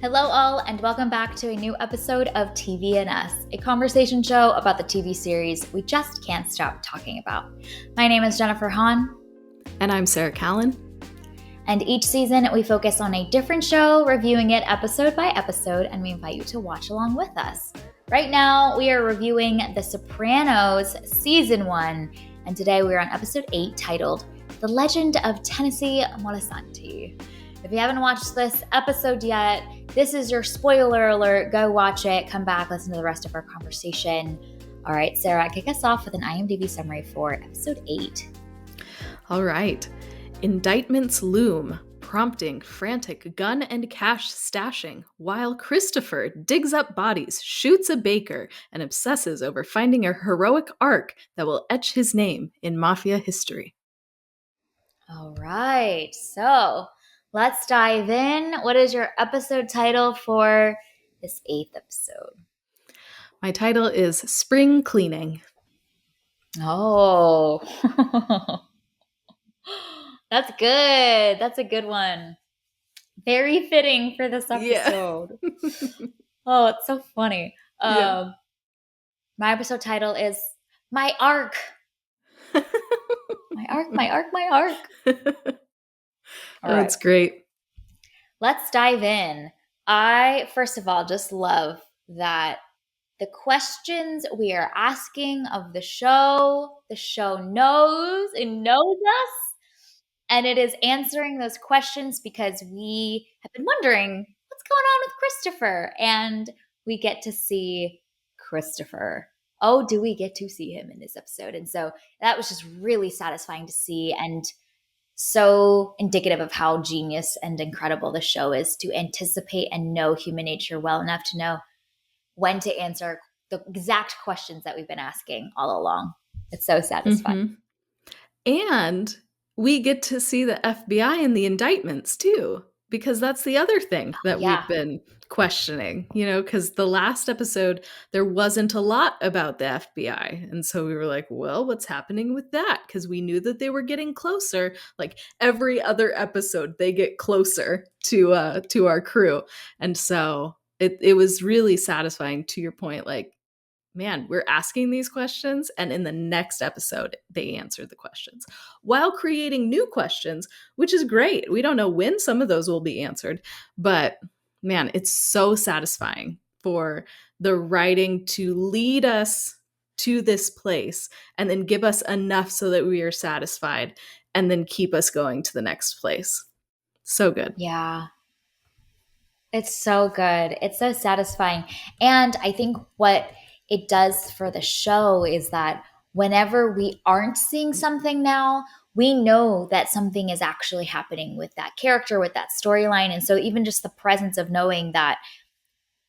Hello, all, and welcome back to a new episode of TV and Us, a conversation show about the TV series we just can't stop talking about. My name is Jennifer Hahn. And I'm Sarah Callan. And each season, we focus on a different show, reviewing it episode by episode, and we invite you to watch along with us. Right now, we are reviewing The Sopranos Season 1, and today we are on episode 8, titled The Legend of Tennessee Moltisanti. If you haven't watched this episode yet, this is your spoiler alert. Go watch it, come back, listen to the rest of our conversation. All right, Sarah, kick us off with an IMDb summary for episode 8. All right. Indictments loom, prompting frantic gun and cash stashing, while Christopher digs up bodies, shoots a baker, and obsesses over finding a heroic arc that will etch his name in mafia history. All right, so let's dive in. What is your episode title for this 8th episode? My title is Spring Cleaning. Oh, that's good. That's a good one. Very fitting for this episode. Yeah. Oh, it's so funny. Yeah. My episode title is My Arc. My arc, my arc, my arc. All right. That's great. Let's dive in. I, first of all, just love that the questions we are asking of the show knows us. And it is answering those questions because we have been wondering what's going on with Christopher. And we get to see Christopher. Oh, do we get to see him in this episode? And so that was just really satisfying to see and so indicative of how genius and incredible the show is to anticipate and know human nature well enough to know when to answer the exact questions that we've been asking all along. It's so satisfying. Mm-hmm. And we get to see the FBI in the indictments too, because that's the other thing that we've been questioning, because the last episode, there wasn't a lot about the FBI. And so we were like, well, what's happening with that? Because we knew that they were getting closer. Like every other episode, they get closer to our crew. And so it was really satisfying, to your point, like, man, we're asking these questions, and in the next episode, they answer the questions while creating new questions, which is great. We don't know when some of those will be answered, but man, it's so satisfying for the writing to lead us to this place and then give us enough so that we are satisfied and then keep us going to the next place. So good. Yeah. It's so good. It's so satisfying. And I think what it does for the show is that whenever we aren't seeing something now, we know that something is actually happening with that character, with that storyline. And so even just the presence of knowing that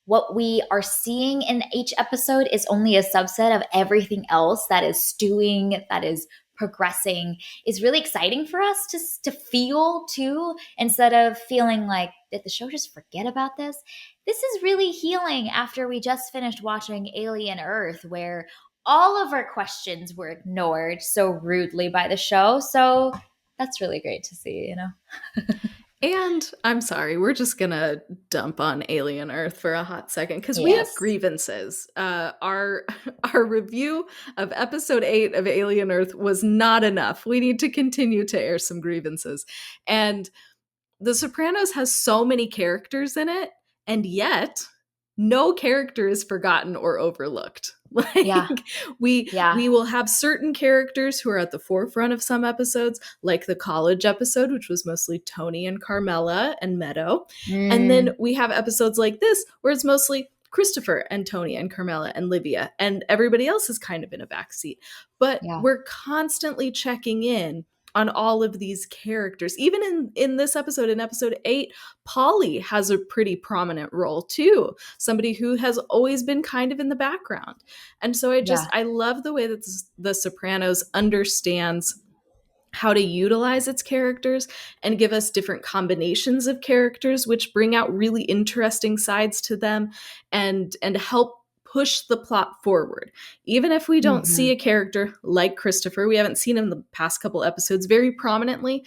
what we are seeing in each episode is only a subset of everything else that is stewing, that is progressing, is really exciting for us to feel too, instead of feeling like, did the show just forget about this? This is really healing after we just finished watching Alien Earth, where all of our questions were ignored so rudely by the show. So that's really great to see, And I'm sorry, we're just going to dump on Alien Earth for a hot second because we have grievances. Our review of episode 8 of Alien Earth was not enough. We need to continue to air some grievances. And The Sopranos has so many characters in it, and yet no character is forgotten or overlooked. We will have certain characters who are at the forefront of some episodes, like the college episode, which was mostly Tony and Carmela and Meadow. And then we have episodes like this, where it's mostly Christopher and Tony and Carmela and Livia, and everybody else is kind of in a backseat. But we're constantly checking in on all of these characters. Even in this episode, in episode 8, Polly has a pretty prominent role too. Somebody who has always been kind of in the background. And so I love the way that The Sopranos understands how to utilize its characters and give us different combinations of characters, which bring out really interesting sides to them and help push the plot forward. Even if we don't see a character like Christopher, we haven't seen him the past couple episodes very prominently.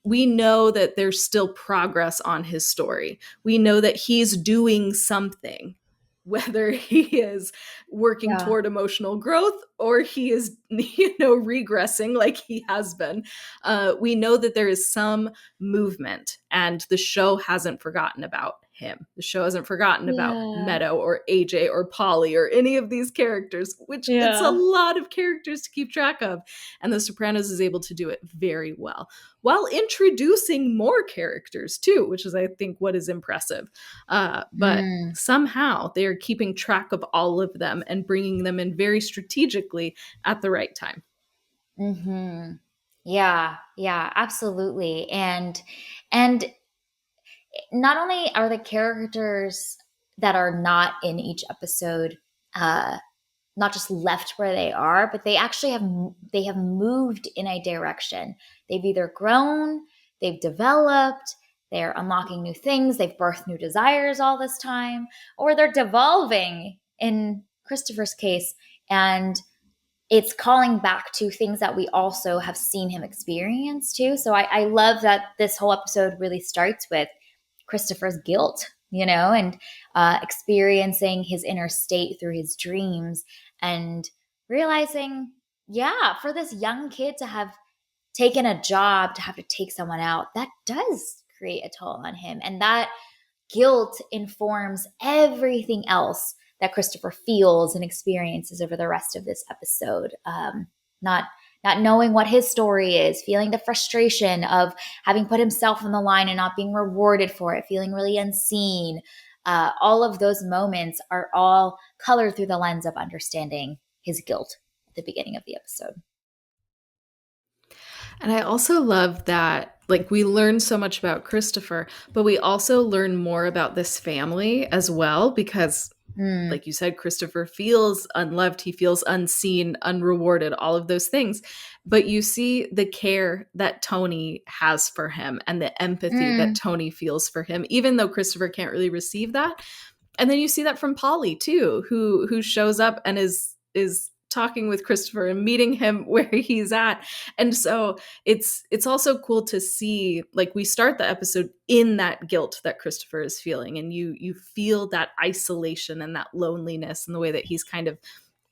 we know that there's still progress on his story. We know that he's doing something, whether he is working Yeah. toward emotional growth or he is, regressing like he has been. We know that there is some movement, and the show hasn't forgotten about him. The show hasn't forgotten about Yeah. Meadow or AJ or Polly or any of these characters, which it's a Yeah. lot of characters to keep track of. And The Sopranos is able to do it very well while introducing more characters too, which is, I think, what is impressive. But Mm. somehow they are keeping track of all of them and bringing them in very strategically at the right time. Hmm. Yeah, yeah, absolutely. And not only are the characters that are not in each episode uh not just left where they are, but they have moved in a direction. They've either grown, they've developed, they're unlocking new things, they've birthed new desires all this time, or they're devolving in Christopher's case, and it's calling back to things that we also have seen him experience too. So I love that this whole episode really starts with Christopher's guilt, and experiencing his inner state through his dreams and realizing, yeah, for this young kid to have taken a job, to have to take someone out, that does create a toll on him. And that guilt informs everything else that Christopher feels and experiences over the rest of this episode. Not not knowing what his story is, feeling the frustration of having put himself on the line and not being rewarded for it, feeling really unseen. All of those moments are all colored through the lens of understanding his guilt at the beginning of the episode. And I also love that, like, we learn so much about Christopher, but we also learn more about this family as well, because, Mm, like you said, Christopher feels unloved, he feels unseen, unrewarded, all of those things. But you see the care that Tony has for him and the empathy that mm, Tony feels for him, even though Christopher can't really receive that. And then you see that from Polly too, who shows up and is talking with Christopher and meeting him where he's at. And so it's also cool to see, like, we start the episode in that guilt that Christopher is feeling, and you feel that isolation and that loneliness and the way that he's kind of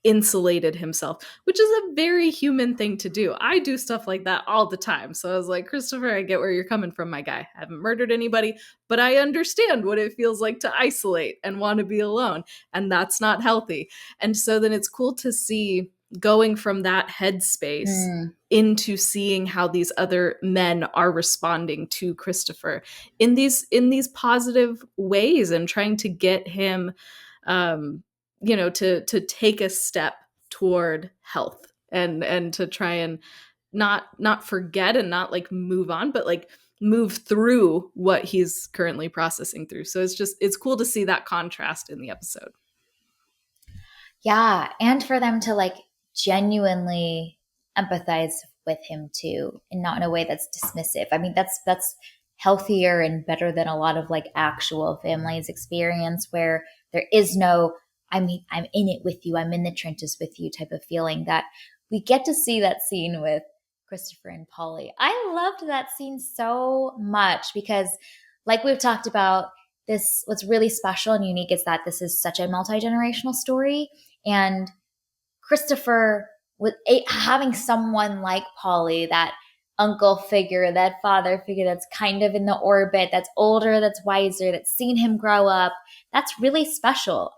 insulated himself, which is a very human thing to do. I do stuff like that all the time. So I was like, Christopher, I get where you're coming from, my guy. I haven't murdered anybody, but I understand what it feels like to isolate and want to be alone. And that's not healthy. And so then it's cool to see going from that headspace mm, into seeing how these other men are responding to Christopher in these positive ways and trying to get him um to take a step toward health and to try and not forget and not like move on, but like move through what he's currently processing through. So it's cool to see that contrast in the episode. yeah, and for them to like genuinely empathize with him too, and not in a way that's dismissive. I mean, that's healthier and better than a lot of like actual families experience where there is no I'm in it with you, I'm in the trenches with you type of feeling that we get to see that scene with Christopher and Polly. I loved that scene so much because like we've talked about, this what's really special and unique is that this is such a multi-generational story, and Christopher, with having someone like Polly, that uncle figure, that father figure that's kind of in the orbit, that's older, that's wiser, that's seen him grow up, that's really special.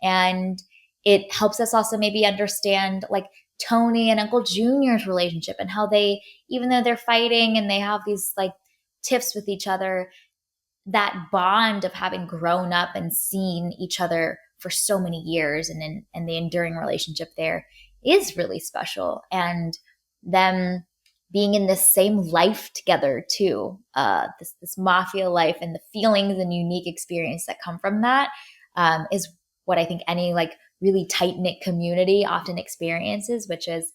And it helps us also maybe understand like Tony and Uncle Junior's relationship and how they, even though they're fighting and they have these like tiffs with each other, that bond of having grown up and seen each other for so many years and the enduring relationship there is really special, and them being in this same life together too, this mafia life and the feelings and unique experience that come from that, is what I think any like really tight knit community often experiences, which is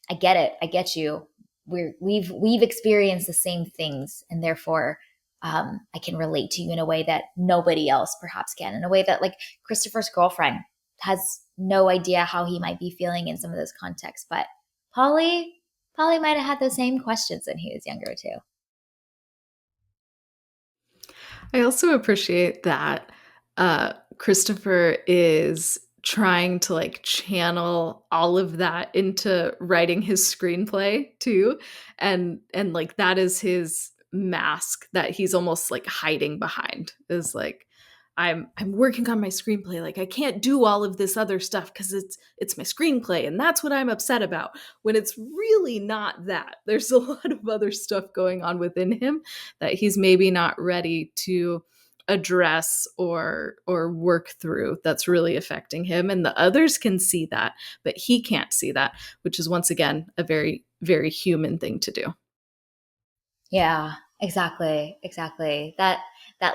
I get it. I get you. We've experienced the same things, and therefore, I can relate to you in a way that nobody else perhaps can. In a way that like Christopher's girlfriend has no idea how he might be feeling in some of those contexts, but Polly, Polly might have had those same questions when he was younger too. I also appreciate that Christopher is trying to like channel all of that into writing his screenplay too, and like that is his mask that he's almost like hiding behind, is like I'm working on my screenplay, like I can't do all of this other stuff because it's my screenplay and that's what I'm upset about, when it's really not that. There's a lot of other stuff going on within him that he's maybe not ready to address or work through, that's really affecting him, and the others can see that but he can't see that, which is once again a very very human thing to do. Yeah, exactly. Exactly. That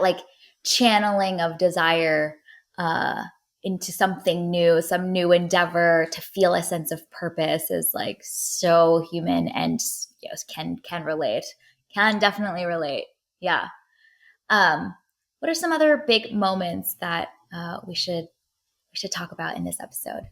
like channeling of desire uh into something new, some new endeavor to feel a sense of purpose is like so human and yes, can relate. Can definitely relate. Yeah. Um what are some other big moments that we should talk about in this episode?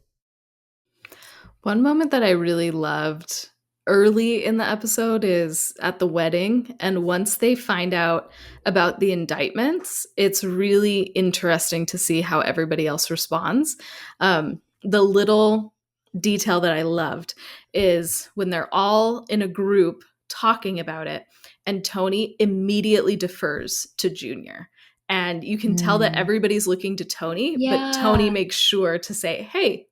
One moment that I really loved early in the episode is at the wedding. And once they find out about the indictments, it's really interesting to see how everybody else responds. The little detail that I loved is when they're all in a group talking about it, and Tony immediately defers to Junior. And you can tell that Mm. everybody's looking to Tony, but Tony Yeah. makes sure to say, "Hey,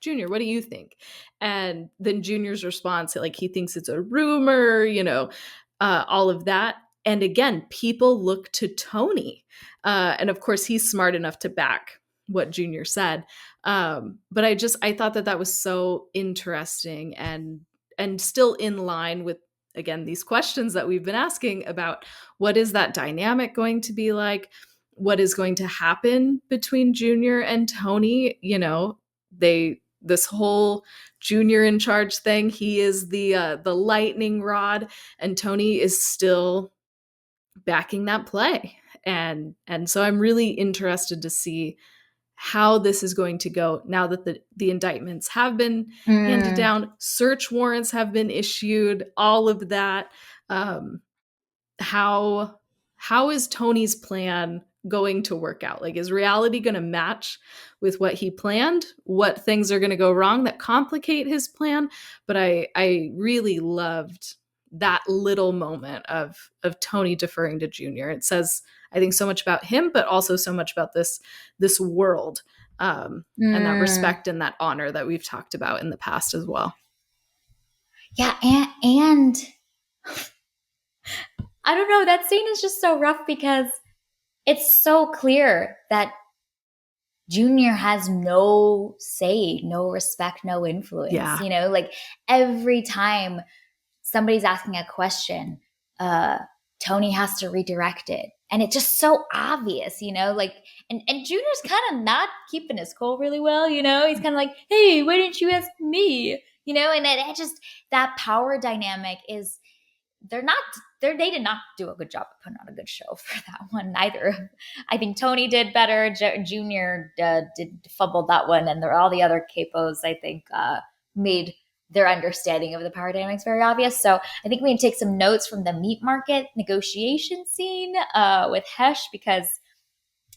Junior, what do you think?" And then Junior's response, like he thinks it's a rumor, all of that. And again, people look to Tony. And of course, he's smart enough to back what Junior said. But I thought that that was so interesting and still in line with, again, these questions that we've been asking about what is that dynamic going to be like? What is going to happen between Junior and Tony? This whole Junior in charge thing, he is the lightning rod, and Tony is still backing that play. And so I'm really interested to see how this is going to go now that the indictments have been handed Mm. down, search warrants have been issued, all of that. um, how how is Tony's plan going to work out? Like, is reality going to match with what he planned? What things are going to go wrong that complicate his plan? But I really loved that little moment of Tony deferring to Junior. It says, I think, so much about him, but also so much about this world, and that Mm. respect and that honor that we've talked about in the past as well. Yeah, and I don't know, that scene is just so rough because it's so clear that Junior has no say, no respect, no influence. Yeah. Like every time somebody's asking a question, uh, Tony has to redirect it. And it's just so obvious, like, and Junior's kind of not keeping his cool really well, he's kind of like, hey, why didn't you ask me? And it just, that power dynamic is, they're not they did not do a good job of putting on a good show for that one either. I think Tony did better. Junior did fumbled that one, and all the other capos I think made their understanding of the power dynamics very obvious. So I think we can take some notes from the meat market negotiation scene with Hesh, because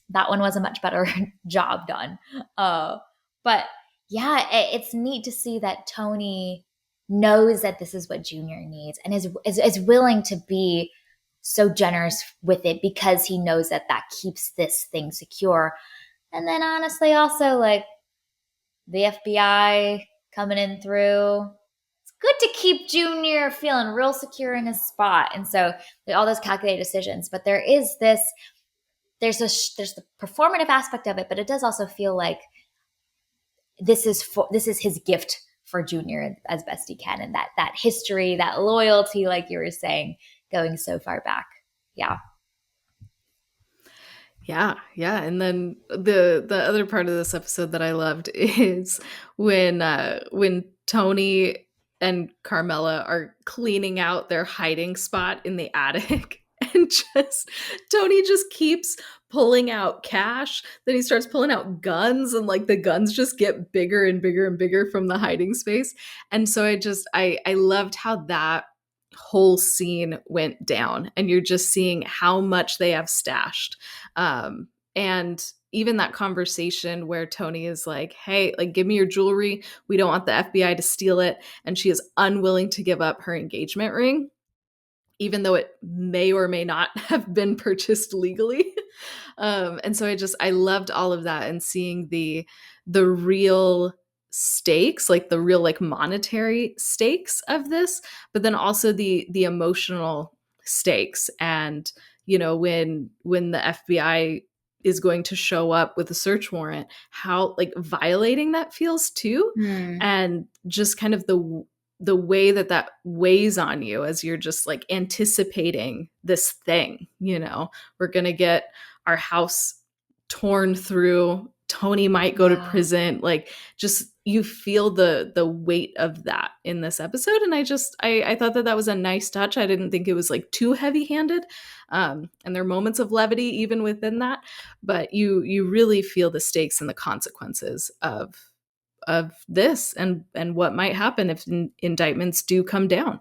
that one was a much better job done. But yeah, it's neat to see that Tony knows that this is what Junior needs and is willing to be so generous with it because he knows that that keeps this thing secure. And then honestly, also like the FBI coming in through. It's good to keep Junior feeling real secure in his spot. And so all those calculated decisions, but there's the performative aspect of it, but it does also feel like this is his gift for Junior as best he can, and that history, that loyalty, like you were saying, going so far back. Yeah. Yeah, yeah, and then the other part of this episode that I loved is when Tony and Carmela are cleaning out their hiding spot in the attic, and just Tony just keeps pulling out cash. Then he starts pulling out guns, and like the guns just get bigger and bigger and bigger from the hiding space. And so I loved how that whole scene went down, and you're just seeing how much they have stashed. And even that conversation where Tony is like, hey, like, give me your jewelry, we don't want the FBI to steal it, and she is unwilling to give up her engagement ring, even though it may or may not have been purchased legally. And so I loved all of that, and seeing the real stakes, like the real, like, monetary stakes of this, but then also the emotional stakes. And when the FBI is going to show up with a search warrant, how, like, violating that feels too. Hmm. And just kind of the way that that weighs on you as you're just, like, anticipating this thing. We're going to get our house torn through, Tony might go to Yeah. prison, like, just, you feel the weight of that in this episode. And I thought that that was a nice touch. I didn't think it was, like, too heavy handed. And there are moments of levity even within that, but you really feel the stakes and the consequences of this, and what might happen if indictments do come down.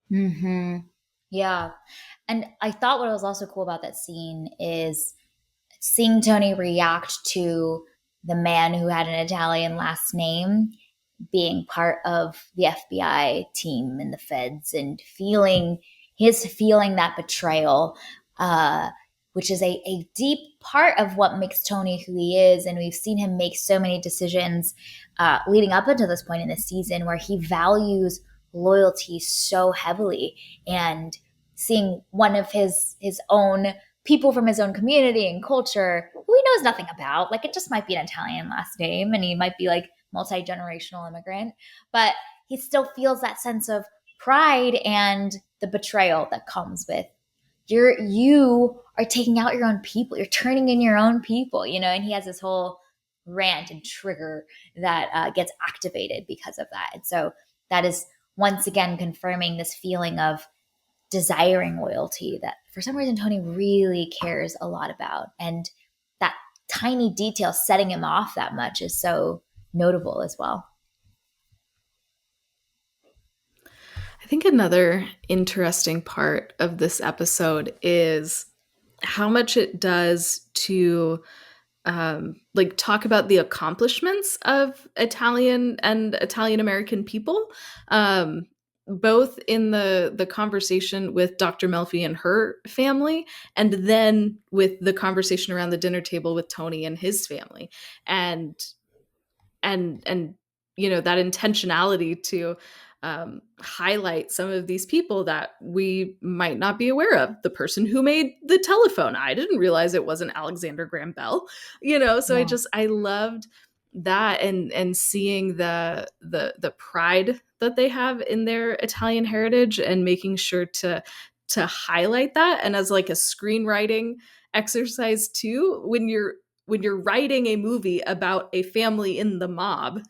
Hmm. Yeah. And I thought what was also cool about that scene is seeing Tony react to the man who had an Italian last name being part of the FBI team and the feds, and feeling that betrayal, uh, which is a deep part of what makes Tony who he is. And we've seen him make so many decisions leading up until this point in the season where he values loyalty so heavily, and seeing one of his own people from his own community and culture who he knows nothing about, like, it just might be an Italian last name and he might be like multi-generational immigrant, but he still feels that sense of pride and the betrayal that comes with you are taking out your own people, you're turning in your own people, and he has this whole rant and trigger that gets activated because of that. And so that is once again confirming this feeling of desiring loyalty that for some reason Tony really cares a lot about. And that tiny detail setting him off that much is so notable as well. I think another interesting part of this episode is how much it does to, like, talk about the accomplishments of Italian and Italian American people, um, both in the conversation with Dr. Melfi and her family, and then with the conversation around the dinner table with Tony and his family. And and and that intentionality to highlight some of these people that we might not be aware of. The person who made the telephone, I didn't realize it wasn't Alexander Graham Bell. So Yeah. I loved that, and seeing the pride that they have in their Italian heritage, and making sure to highlight that. And as, like, a screenwriting exercise too, when you're writing a movie about a family in the mob,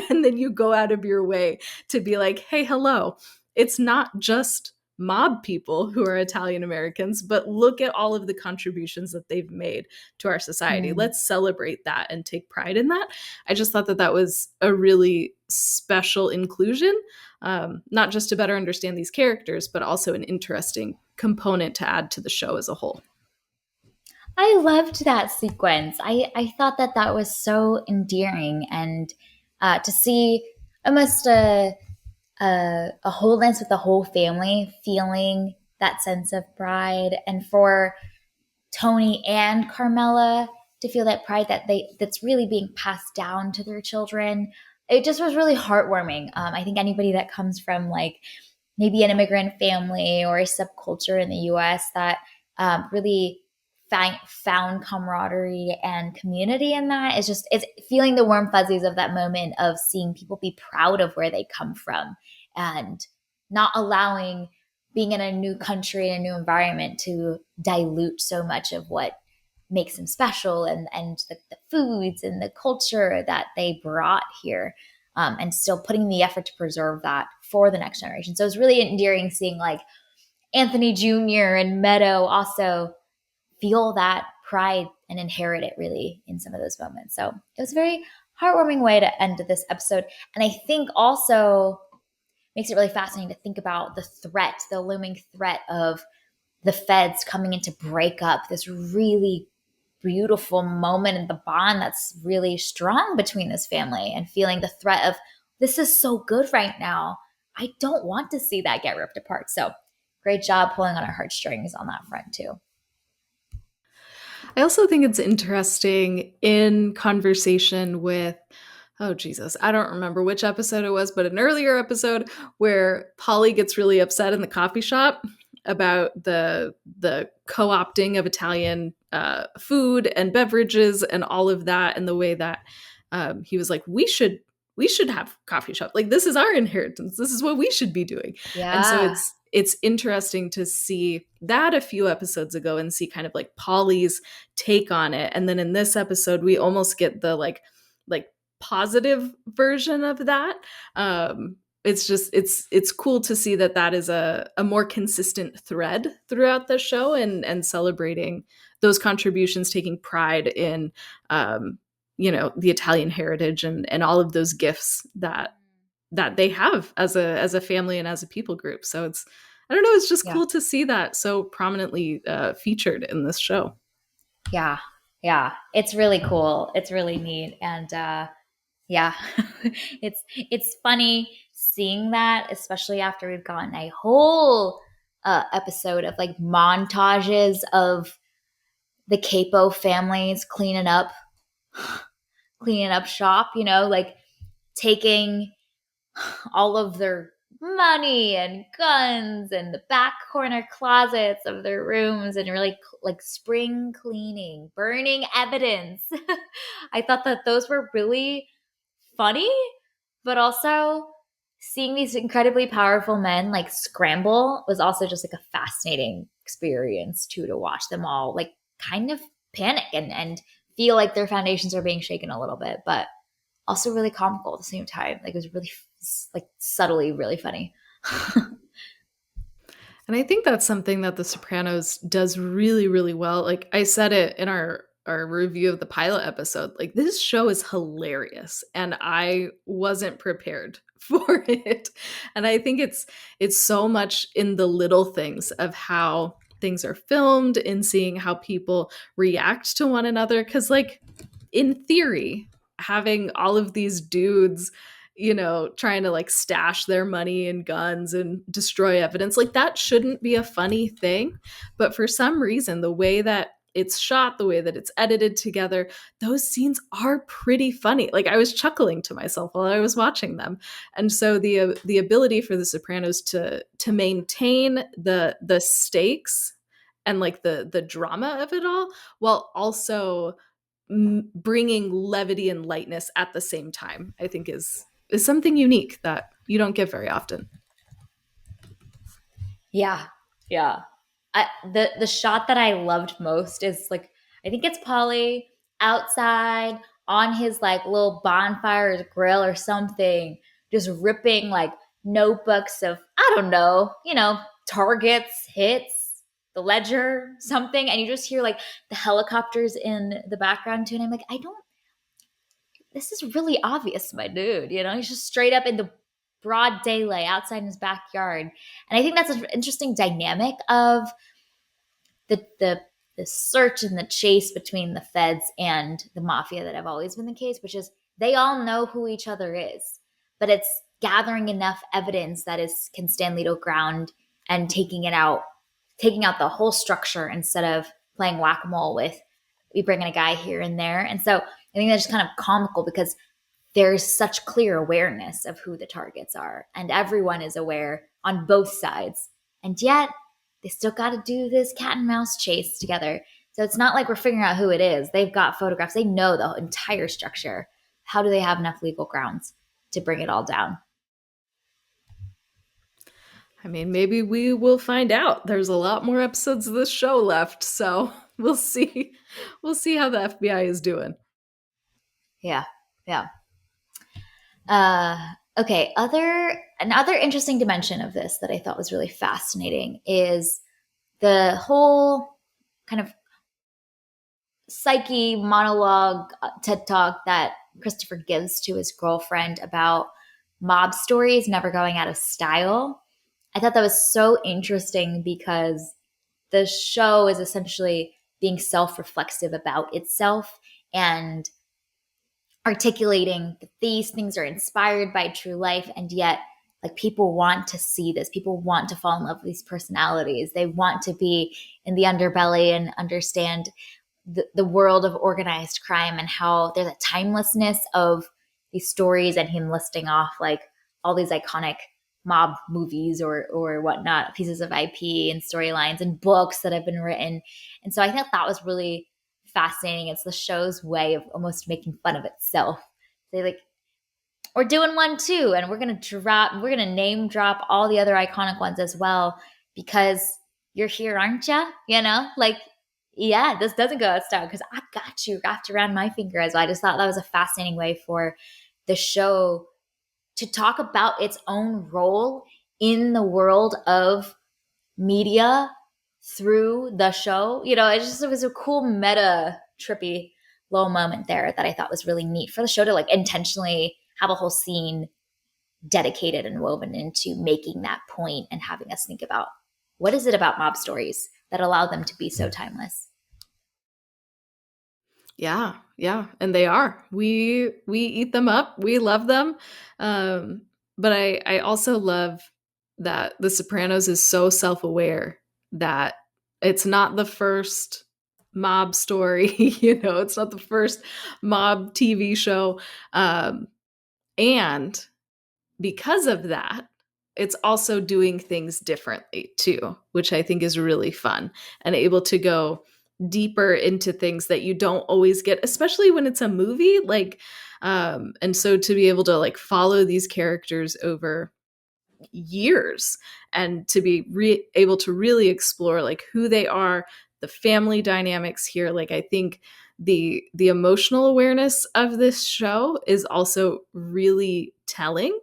and then you go out of your way to be like, hey, hello, it's not just mob people who are Italian Americans, but look at all of the contributions that they've made to our society. Mm. Let's celebrate that and take pride in that. I just thought that that was a really special inclusion, not just to better understand these characters, but also an interesting component to add to the show as a whole. I loved that sequence. I thought that that was so endearing, and to see almost a wholeness with the whole family feeling that sense of pride, and for Tony and Carmela to feel that pride that's really being passed down to their children. It just was really heartwarming. I think anybody that comes from, like, maybe an immigrant family or a subculture in the U.S. that really found camaraderie and community in that, it's feeling the warm fuzzies of that moment of seeing people be proud of where they come from, and not allowing being in a new country and a new environment to dilute so much of what makes them special, and the foods and the culture that they brought here, and still putting the effort to preserve that for the next generation. So it's really endearing seeing, like, Anthony Jr. and Meadow also feel that pride and inherit it really in some of those moments. So it was a very heartwarming way to end this episode. And I think also makes it really fascinating to think about the threat, the looming threat of the feds coming in to break up this really beautiful moment in the bond that's really strong between this family, and feeling the threat of this is so good right now. I don't want to see that get ripped apart. So great job pulling on our heartstrings on that front too. I also think it's interesting in conversation with, oh Jesus, I don't remember which episode it was, but an earlier episode where Polly gets really upset in the coffee shop about the co-opting of Italian food and beverages and all of that, and the way that he was like, we should have coffee shop, like this is our inheritance, this is what we should be doing. And so Yeah. it's interesting to see that a few episodes ago and see kind of like Polly's take on it, and then in this episode we almost get the like positive version of that. It's just it's cool to see that that is a more consistent thread throughout the show, and celebrating those contributions, taking pride in the Italian heritage, and all of those gifts that they have as a family and as a people group. So it's, I don't know, it's just Yeah. cool to see that so prominently featured in this show. Yeah. Yeah. It's really cool. It's really neat. And yeah, it's funny seeing that, especially after we've gotten a whole episode of like montages of the Capo families cleaning up shop, like taking all of their money and guns and the back corner closets of their rooms and really like spring cleaning, burning evidence. I thought that those were really funny, but also seeing these incredibly powerful men like scramble was also just like a fascinating experience too, to watch them all like kind of panic and feel like their foundations are being shaken a little bit, but also really comical at the same time. Like it was really like subtly really funny. And I think that's something that The Sopranos does really, really well. Like I said it in our review of the pilot episode, like this show is hilarious, and I wasn't prepared for it. And I think it's so much in the little things of how things are filmed, in seeing how people react to one another, cuz like in theory, having all of these dudes, trying to like stash their money and guns and destroy evidence, like that shouldn't be a funny thing. But for some reason, the way that it's shot, the way that it's edited together, those scenes are pretty funny. Like I was chuckling to myself while I was watching them. And so the ability for the Sopranos to maintain the stakes and like the drama of it all, while also bringing levity and lightness at the same time, I think is something unique that you don't get very often. Yeah, yeah. The shot that I loved most is like, I think it's Polly outside on his like little bonfire grill or something, just ripping like notebooks of, I don't know, targets, hits, the ledger, something, and you just hear like the helicopters in the background too, and I'm like, I don't. This is really obvious, my dude. He's just straight up in the broad daylight outside in his backyard, and I think that's an interesting dynamic of the search and the chase between the feds and the mafia that have always been the case, which is they all know who each other is, but it's gathering enough evidence that is can stand legal ground and taking out the whole structure instead of playing whack-a-mole with we bring in a guy here and there. And so I think that's just kind of comical because there's such clear awareness of who the targets are, and everyone is aware on both sides. And yet they still got to do this cat and mouse chase together. So it's not like we're figuring out who it is. They've got photographs. They know the entire structure. How do they have enough legal grounds to bring it all down? I mean, maybe we will find out. There's a lot more episodes of this show left, so we'll see how the FBI is doing. Yeah. Yeah. Uh, okay. Another interesting dimension of this that I thought was really fascinating is the whole kind of psyche monologue TED talk that Christopher gives to his girlfriend about mob stories never going out of style. I thought that was so interesting because the show is essentially being self reflexive about itself and articulating that these things are inspired by true life, and yet like people want to see this, people want to fall in love with these personalities, they want to be in the underbelly and understand the world of organized crime, and how there's a timelessness of these stories, and him listing off like all these iconic mob movies or whatnot, pieces of IP and storylines and books that have been written. And so I think that was really fascinating. It's the show's way of almost making fun of itself. They like, we're doing one too, and we're gonna name drop all the other iconic ones as well because you're here, aren't you? You know, like, yeah, this doesn't go out of style because I got you wrapped around my finger as well. I just thought that was a fascinating way for the show to talk about its own role in the world of media through the show. You know, it was a cool meta trippy little moment there that I thought was really neat for the show to like intentionally have a whole scene dedicated and woven into making that point and having us think about what is it about mob stories that allow them to be so timeless. Yeah, yeah, and they are. We eat them up. We love them. Um, but I also love that The Sopranos is so self-aware that it's not the first mob story, you know, it's not the first mob TV show. And because of that, it's also doing things differently too, which I think is really fun and able to go deeper into things that you don't always get, especially when it's a movie. Like, and so to be able to like follow these characters over years and to be able to really explore like who they are, the family dynamics here. Like, I think the emotional awareness of this show is also really telling,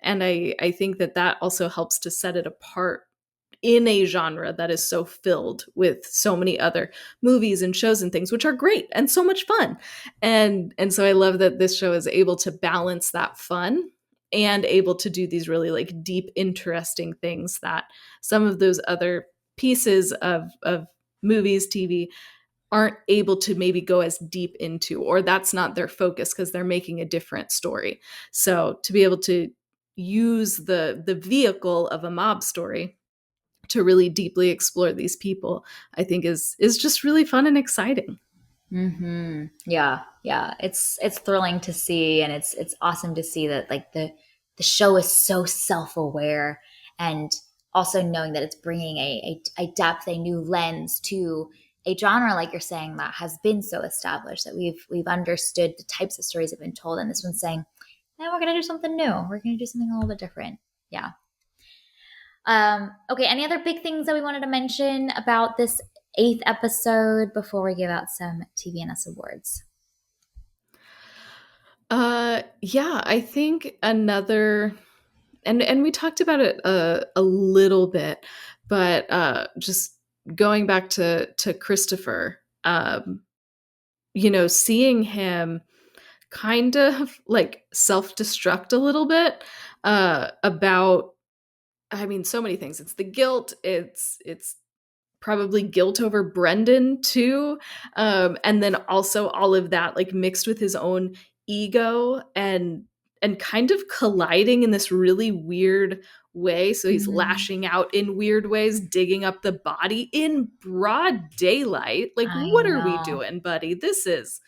and I think that that also helps to set it apart in a genre that is so filled with so many other movies and shows and things, which are great and so much fun. And so I love that this show is able to balance that fun and able to do these really like deep interesting things that some of those other pieces of movies, TV aren't able to maybe go as deep into, or that's not their focus because they're making a different story. So to be able to use the vehicle of a mob story to really deeply explore these people, I think is just really fun and exciting. Yeah, yeah. It's thrilling to see, and it's awesome to see that like the show is so self aware, and also knowing that it's bringing a depth, a new lens to a genre, like you're saying, that has been so established that we've understood the types of stories that have been told, and this one's saying, "Now we're gonna do something new. We're gonna do something a little bit different." Yeah. Okay. Any other big things that we wanted to mention about this eighth episode before we give out some TVNS awards? Yeah, I think another, and we talked about it a little bit, but just going back to Christopher, you know, seeing him kind of like self-destruct a little bit about, I mean, so many things. It's the guilt, it's probably guilt over Brendan too. And then also all of that like mixed with his own ego and kind of colliding in this really weird way. So he's Mhm. lashing out in weird ways, digging up the body in broad daylight. Like, I what are we know. doing, buddy? This is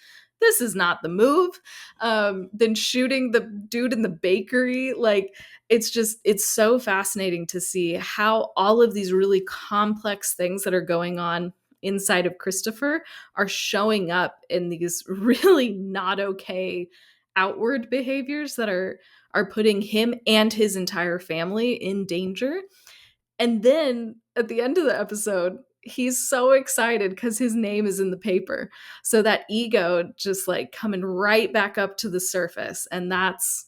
not the move. Then shooting the dude in the bakery. Like, it's so fascinating to see how all of these really complex things that are going on inside of Christopher are showing up in these really not okay outward behaviors that are putting him and his entire family in danger. And then at the end of the episode, he's so excited because his name is in the paper. So that ego just like coming right back up to the surface. And that's,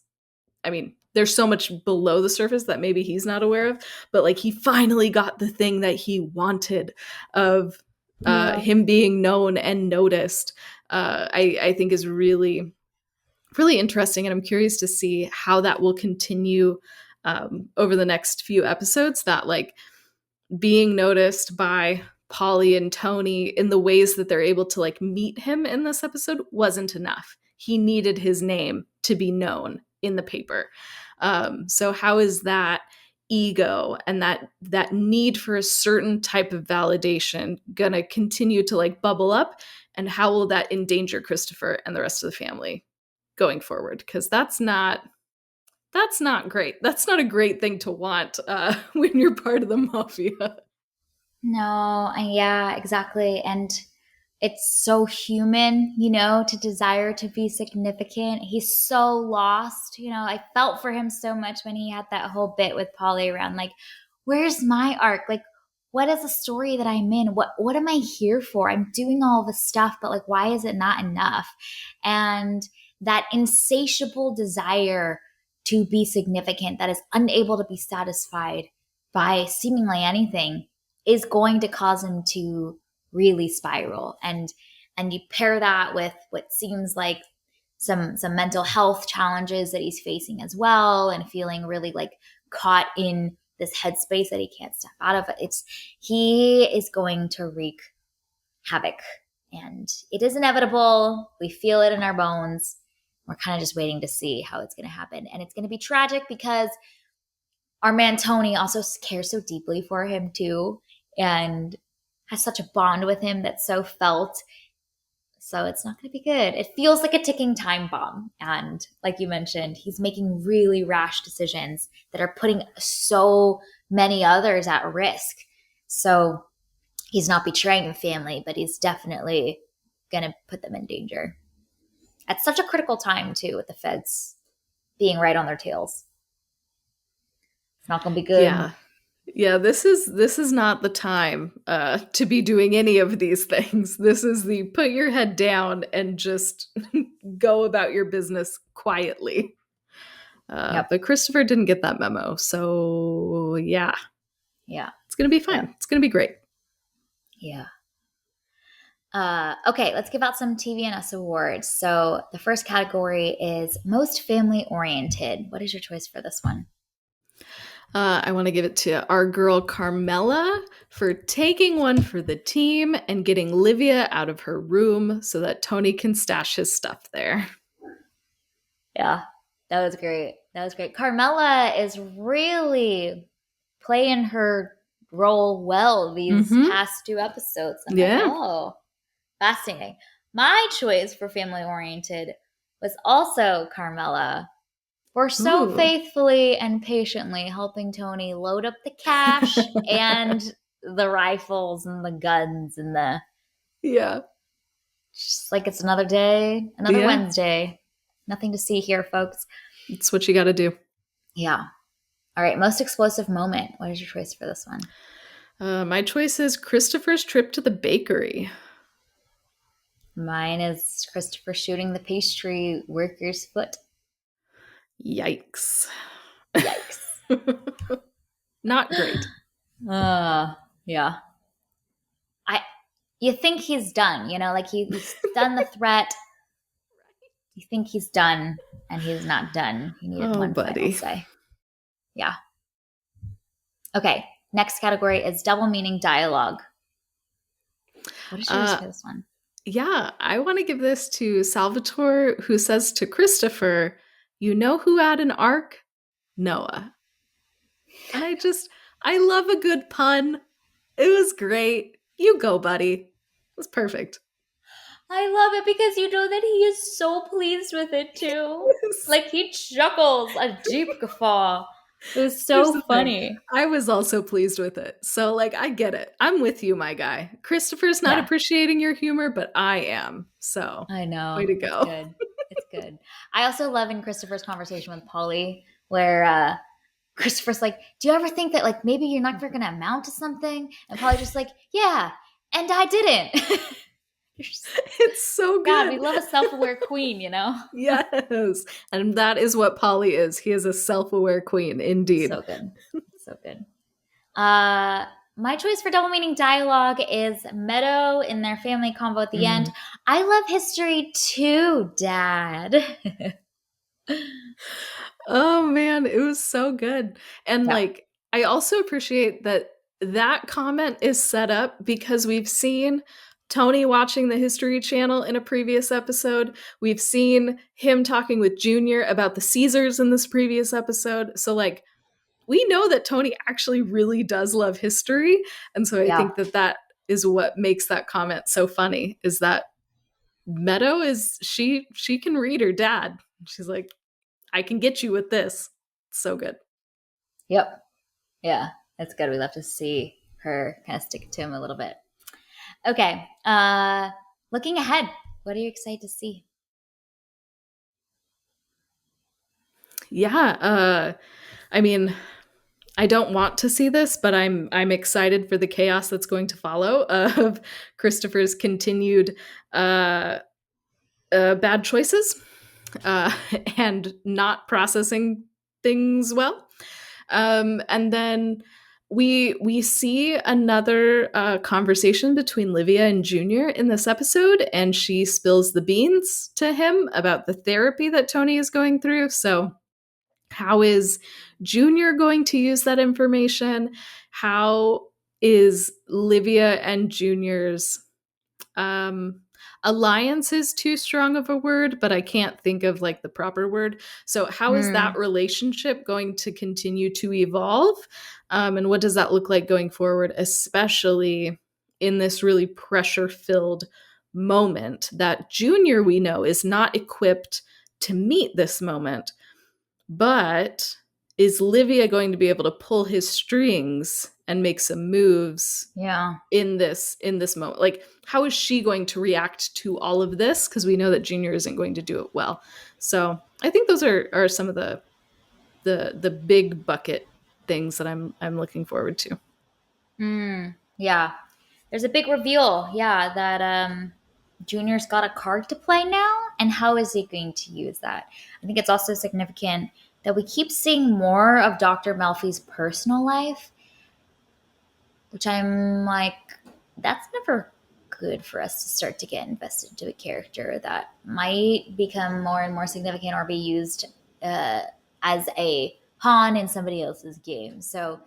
I mean, there's so much below the surface that maybe he's not aware of, but like he finally got the thing that he wanted of Yeah. him being known and noticed. I think is really really interesting. And I'm curious to see how that will continue over the next few episodes, that like being noticed by Polly and Tony in the ways that they're able to like meet him in this episode wasn't enough. He needed his name to be known in the paper. So how is that ego and that need for a certain type of validation gonna continue to like bubble up, and how will that endanger Christopher and the rest of the family going forward? Because that's not great. That's not a great thing to want when you're part of the mafia. No, yeah, exactly. And it's so human, to desire to be significant. He's so lost. I felt for him so much when he had that whole bit with Polly around like, where's my arc? Like, what is the story that I'm in? What am I here for? I'm doing all this stuff, but like, why is it not enough? And that insatiable desire to be significant that is unable to be satisfied by seemingly anything is going to cause him to really spiral. And you pair that with what seems like some mental health challenges that he's facing as well, and feeling really like caught in this headspace that he can't step out of. He is going to wreak havoc, and it is inevitable. We feel it in our bones. We're kind of just waiting to see how it's going to happen, and it's going to be tragic because our man Tony also cares so deeply for him too, and has such a bond with him that's so felt. So it's not going to be good. It feels like a ticking time bomb. And like you mentioned, he's making really rash decisions that are putting so many others at risk. So he's not betraying the family, but he's definitely going to put them in danger at such a critical time too, with the feds being right on their tails. It's not going to be good. Yeah. Yeah, this is not the time to be doing any of these things. This is the put your head down and just go about your business quietly. Yep. But Christopher didn't get that memo, so yeah, Yeah. it's gonna be Yep. fine. It's gonna be great. Yeah. Okay, let's give out some TV and Us awards. So the first category is most family oriented. What is your choice for this one? I want to give it to our girl Carmela for taking one for the team and getting Livia out of her room so that Tony can stash his stuff there. Yeah, that was great. That was great. Carmela is really playing her role well these Mm-hmm. past two episodes. I'm like, Yeah. oh, fascinating. My choice for family oriented was also Carmela, for so Ooh. faithfully and patiently helping Tony load up the cash and the rifles and the guns and the Yeah. just like it's another day, another Yeah. Wednesday. Nothing to see here, folks. It's what you got to do. Yeah. All right. Most explosive moment. What is your choice for this one? My choice is Christopher's trip to the bakery. Mine is Christopher shooting the pastry worker's foot. Yikes. Yikes. Not great. Yeah. You think he's done, like he's done the threat. You think he's done, and he's not done. He needed one final buddy. say. Yeah. Okay. Next category is double meaning dialogue. What is yours for this one? Yeah, I want to give this to Salvatore, who says to Christopher, "You know who had an arc? Noah." And I love a good pun. It was great. You go, buddy. It was perfect. I love it because you know that he is so pleased with it too. Like he chuckles a deep guffaw. It was Here's so the thing. funny. I was also pleased with it. So, like, I get it. I'm with you, my guy. Christopher's not Yeah, appreciating your humor, but I am. So, I way know. to It's go. good. It's good. I also love in Christopher's conversation with Polly where Christopher's like, do you ever think that like maybe you're not ever gonna amount to something? And Polly's just like, yeah, and I didn't. It's so God, we good. love a self-aware queen, Yes. And that is what Polly is. He is a self-aware queen, indeed. So good. So good. My choice for double meaning dialogue is Meadow in their family convo at the end. I love history too, Dad. Oh man, it was so good. And Yeah. like I also appreciate that that comment is set up because we've seen Tony watching the History Channel in a previous episode. We've seen him talking with Junior about the Caesars in this previous episode. So like we know that Tony actually really does love history, and so I Yeah. think that that is what makes that comment so funny is that Meadow is she can read her dad. She's like, I can get you with this. So good. Yep. Yeah. That's good. We love to see her kind of stick to him a little bit. Okay. Looking ahead, what are you excited to see? Yeah, I mean, I don't want to see this, but I'm excited for the chaos that's going to follow of Christopher's continued uh, bad choices uh, and not processing things well. And then we see another conversation between Livia and Junior in this episode, and she spills the beans to him about the therapy that Tony is going through. So how is Junior going to use that information? How is Livia and Junior's um alliance is too strong of a word, but I can't think of like the proper word. So how is Hmm. that relationship going to continue to evolve, and what does that look like going forward, especially in this really pressure filled moment that Junior, we know, is not equipped to meet this moment, but is Livia going to be able to pull his strings and make some moves Yeah. in this moment? Like how is she going to react to all of this, because we know that Junior isn't going to do it well. So I think those are some of the big bucket things that I'm looking forward to. Hmm. Yeah. There's a big reveal. Yeah. That Junior's got a card to play now. And how is he going to use that? I think it's also significant that we keep seeing more of Dr. Melfi's personal life, which I'm like, that's never good for us to start to get invested into a character that might become more and more significant or be used uh, as a pawn in somebody else's game. So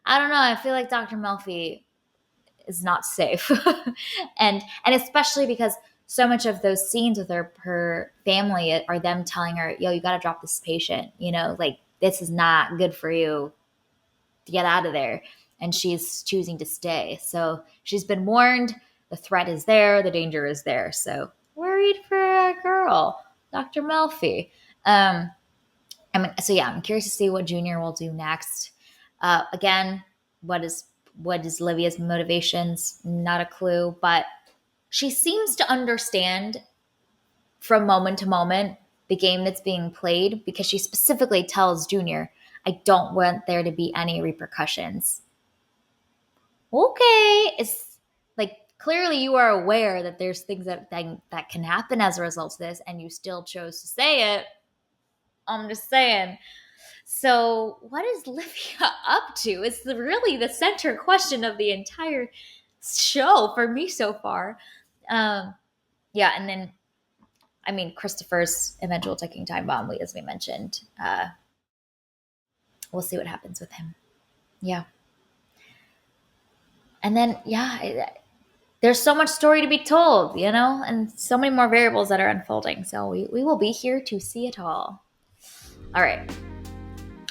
I don't know. I feel like Dr. Melfi is not safe, and especially because so much of those scenes with her family are them telling her, "Yo, you got to drop this patient. You know, like this is not good for you, to get out of there," and she's choosing to stay. So she's been warned. The threat is there. The danger is there. So worried for a girl, Dr. Melfi. Um, I mean, so yeah, I'm curious to see what Junior will do next. Again, what is Livia's motivations? Not a clue, but she seems to understand from moment to moment the game that's being played because she specifically tells Junior, "I don't want there to be any repercussions." Okay, it's like clearly you are aware that there's things that can happen as a result of this, and you still chose to say it. I'm just saying. So, what is Livia up to? It's really the center question of the entire show for me so far. Um, yeah, and then I mean Christopher's eventual ticking time bomb, as we mentioned. We'll see what happens with him. Yeah, and then there's so much story to be told, and so many more variables that are unfolding. So we will be here to see it all. All right.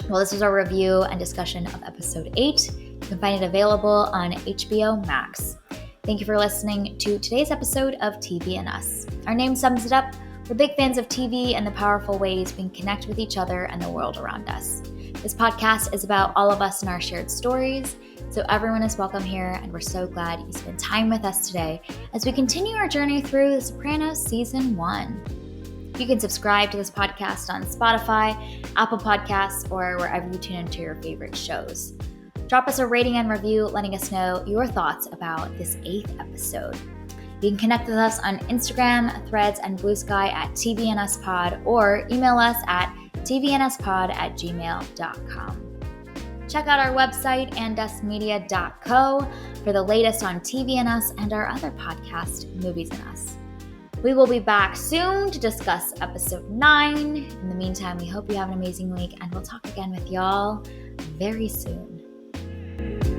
Well, this was our review and discussion of episode 8. You can find it available on HBO Max. Thank you for listening to today's episode of TV and Us. Our name sums it up. We're big fans of TV and the powerful ways we can connect with each other and the world around us. This podcast is about all of us and our shared stories, so everyone is welcome here, and we're so glad you spent time with us today as we continue our journey through The Sopranos Season 1. You can subscribe to this podcast on Spotify, Apple Podcasts, or wherever you tune into your favorite shows. Drop us a rating and review letting us know your thoughts about this 8th episode. You can connect with us on Instagram, Threads, and Blue Sky at tvnspod, or email us at tvnspod@gmail.com. Check out our website, andusmedia.co, for the latest on TV and Us and our other podcast, Movies and Us. We will be back soon to discuss episode 9. In the meantime, we hope you have an amazing week, and we'll talk again with y'all very soon.